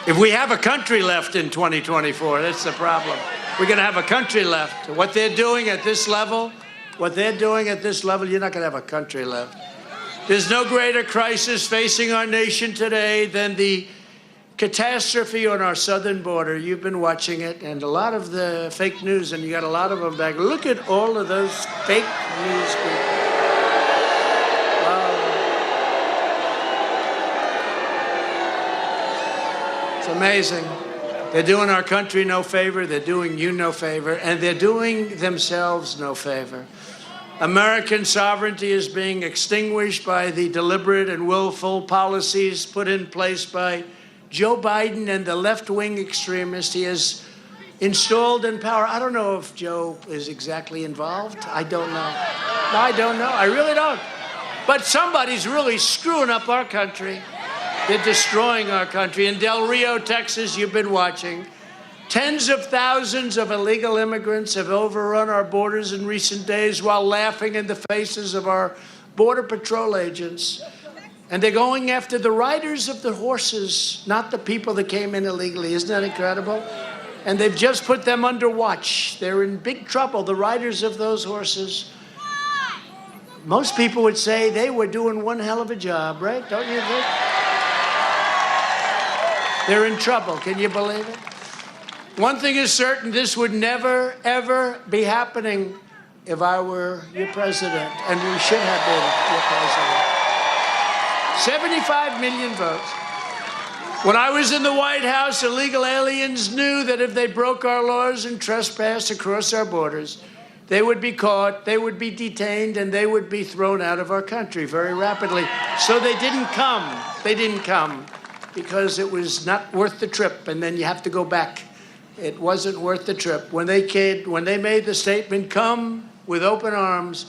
If we have a country left in 2024, that's the problem. We're going to have a country left. What they're doing at this level, you're not going to have a country left. There's no greater crisis facing our nation today than the catastrophe on our southern border. You've been watching it, and a lot of the fake news, and you got a lot of them back. Look at all of those fake news people. Wow. It's amazing. They're doing our country no favor, they're doing you no favor, and they're doing themselves no favor. American sovereignty is being extinguished by the deliberate and willful policies put in place by Joe Biden and the left-wing extremists he has installed in power. I don't know if Joe is exactly involved. I don't know. No, I don't know. I really don't. But somebody's really screwing up our country. They're destroying our country. In Del Rio, Texas, you've been watching. Tens of thousands of illegal immigrants have overrun our borders in recent days while laughing in the faces of our Border Patrol agents. And they're going after the riders of the horses, not the people that came in illegally. Isn't that incredible? And they've just put them under watch. They're in big trouble, the riders of those horses. Most people would say they were doing one hell of a job, right? Don't you think? They're in trouble. Can you believe it? One thing is certain, this would never, ever be happening if I were your president, and we should have been your president. 75 million votes. When I was in the White House, illegal aliens knew that if they broke our laws and trespassed across our borders, they would be caught, they would be detained, and they would be thrown out of our country very rapidly. So they didn't come. They didn't come because it was not worth the trip, and then you have to go back. It wasn't worth the trip. When they made the statement, "Come with open arms,"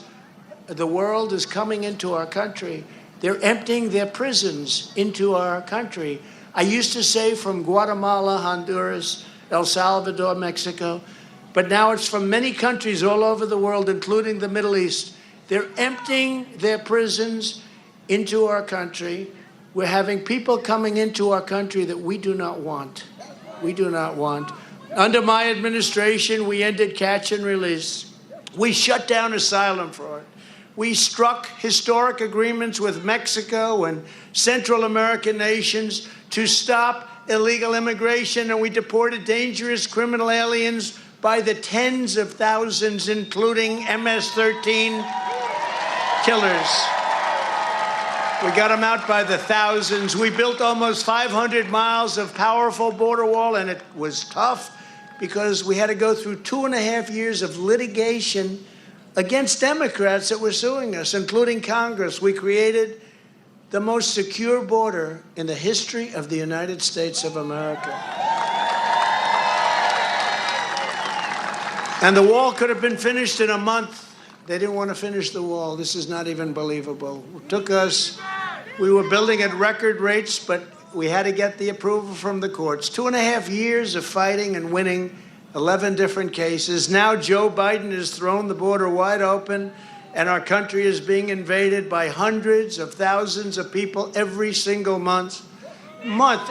the world is coming into our country. They're emptying their prisons into our country. I used to say from Guatemala, Honduras, El Salvador, Mexico, but now it's from many countries all over the world, including the Middle East. They're emptying their prisons into our country. We're having people coming into our country that we do not want. We do not want. Under my administration, we ended catch and release. We shut down asylum fraud. We struck historic agreements with Mexico and Central American nations to stop illegal immigration, and we deported dangerous criminal aliens by the tens of thousands, including MS-13 killers. We got them out by the thousands. We built almost 500 miles of powerful border wall, and it was tough because we had to go through 2.5 years of litigation against Democrats that were suing us, including Congress. We created the most secure border in the history of the United States of America. And the wall could have been finished in a month. They didn't want to finish the wall. This is not even believable. It took us, we were building at record rates, but we had to get the approval from the courts. 2.5 years of fighting and winning 11 different cases. Now Joe Biden has thrown the border wide open, and our country is being invaded by hundreds of thousands of people every single month.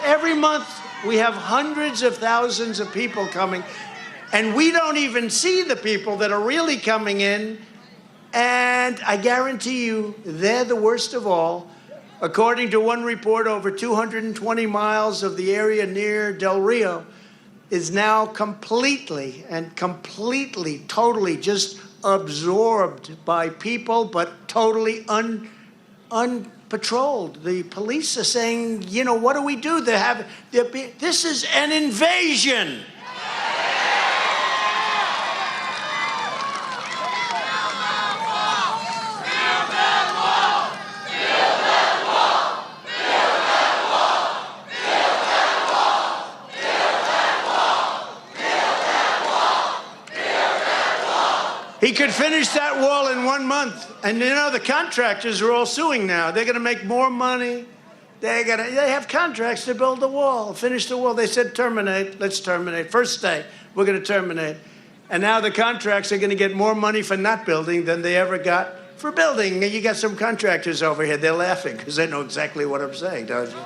Every month, we have hundreds of thousands of people coming, and we don't even see the people that are really coming in. And I guarantee you, they're the worst of all. According to one report, over 220 miles of the area near Del Rio is now completely, totally just absorbed by people, but totally unpatrolled. The police are saying, you know, what do we do? This is an invasion. He could finish that wall in 1 month. And you know, the contractors are all suing now. They're going to make more money. They have contracts to build the wall, finish the wall. They said terminate, let's terminate. First day, we're going to terminate. And now the contracts are going to get more money for not building than they ever got for building. You got some contractors over here, they're laughing because they know exactly what I'm saying, don't you?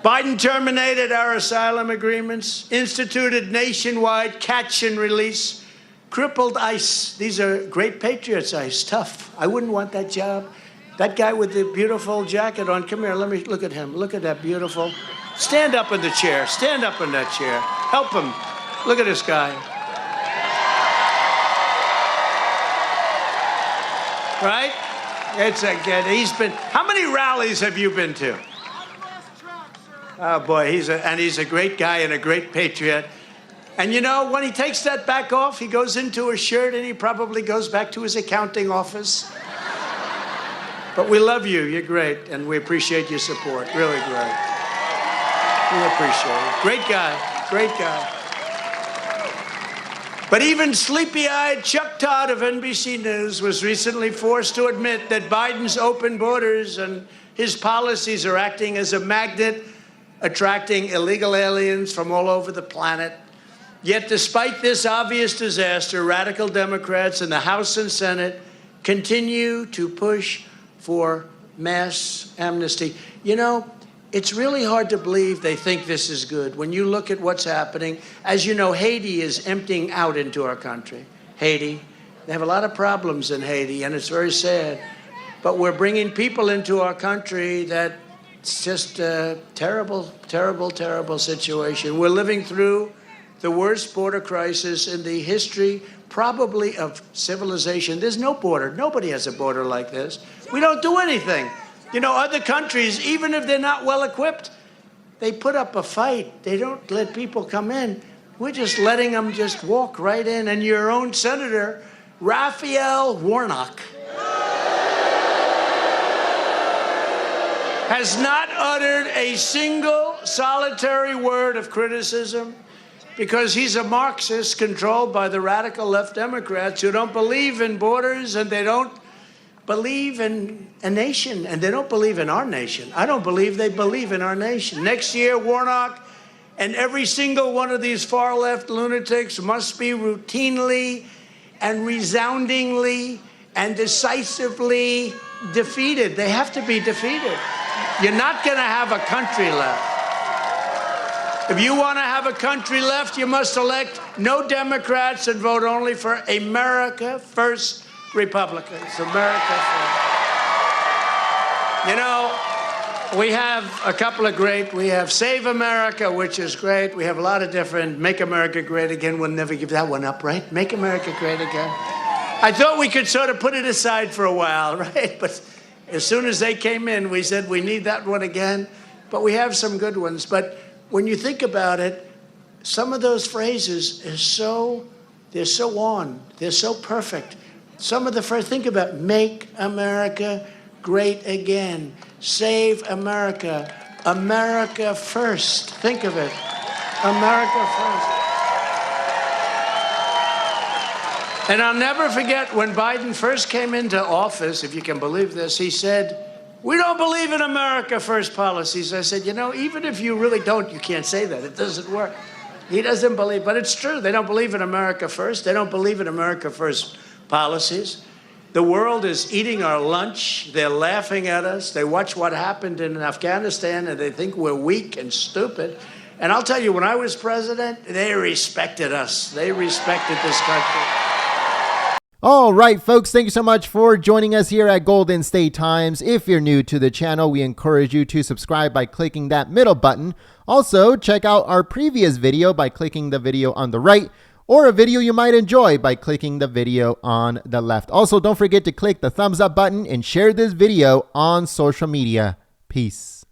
Biden terminated our asylum agreements, instituted nationwide catch and release, crippled ICE. These are great patriots, ICE, tough. I wouldn't want that job. That guy with the beautiful jacket on, come here, let me look at him. Look at that beautiful. Stand up in the chair, stand up in that chair. Help him. Look at this guy. Right? It's a good, he's been, how many rallies have you been to? Oh boy, he's a great guy and a great patriot. And you know, when he takes that back off, he goes into his shirt and he probably goes back to his accounting office. But we love you, you're great, and we appreciate your support, really great. We appreciate it. Great guy, great guy. But even sleepy-eyed Chuck Todd of NBC News was recently forced to admit that Biden's open borders and his policies are acting as a magnet, attracting illegal aliens from all over the planet. Yet despite this obvious disaster, radical Democrats in the House and Senate continue to push for mass amnesty. You know, it's really hard to believe they think this is good. When you look at what's happening, as you know, Haiti is emptying out into our country. Haiti, they have a lot of problems in Haiti, and it's very sad. But we're bringing people into our country that it's just a terrible, terrible, terrible situation. We're living through the worst border crisis in the history, probably, of civilization. There's no border. Nobody has a border like this. We don't do anything. You know, other countries, even if they're not well equipped, they put up a fight. They don't let people come in. We're just letting them just walk right in. And your own Senator, Raphael Warnock, has not uttered a single solitary word of criticism because he's a Marxist controlled by the radical left Democrats who don't believe in borders and they don't believe in a nation, and they don't believe in our nation. I don't believe they believe in our nation. Next year, Warnock and every single one of these far-left lunatics must be routinely and resoundingly and decisively defeated. They have to be defeated. You're not going to have a country left. If you want to have a country left, you must elect no Democrats and vote only for America First Republicans. America First. You know, we have a couple of we have Save America, which is great. We have a lot of different, Make America Great Again. We'll never give that one up, right? Make America Great Again. I thought we could sort of put it aside for a while, right? But as soon as they came in, we said we need that one again. But we have some good ones. But when you think about it, some of those phrases they're so perfect. Some of the phrases, think about Make America Great Again, Save America, America First. Think of it, America First. And I'll never forget when Biden first came into office, if you can believe this, he said, "We don't believe in America First policies." I said, you know, even if you really don't, you can't say that. It doesn't work. He doesn't believe, but it's true. They don't believe in America First. They don't believe in America First policies. The world is eating our lunch. They're laughing at us. They watch what happened in Afghanistan and they think we're weak and stupid. And I'll tell you, when I was president, they respected us. They respected this country. All right, folks, thank you so much for joining us here at Golden State Times. If you're new to the channel, we encourage you to subscribe by clicking that middle button. Also, check out our previous video by clicking the video on the right, or a video you might enjoy by clicking the video on the left. Also, don't forget to click the thumbs up button and share this video on social media. Peace.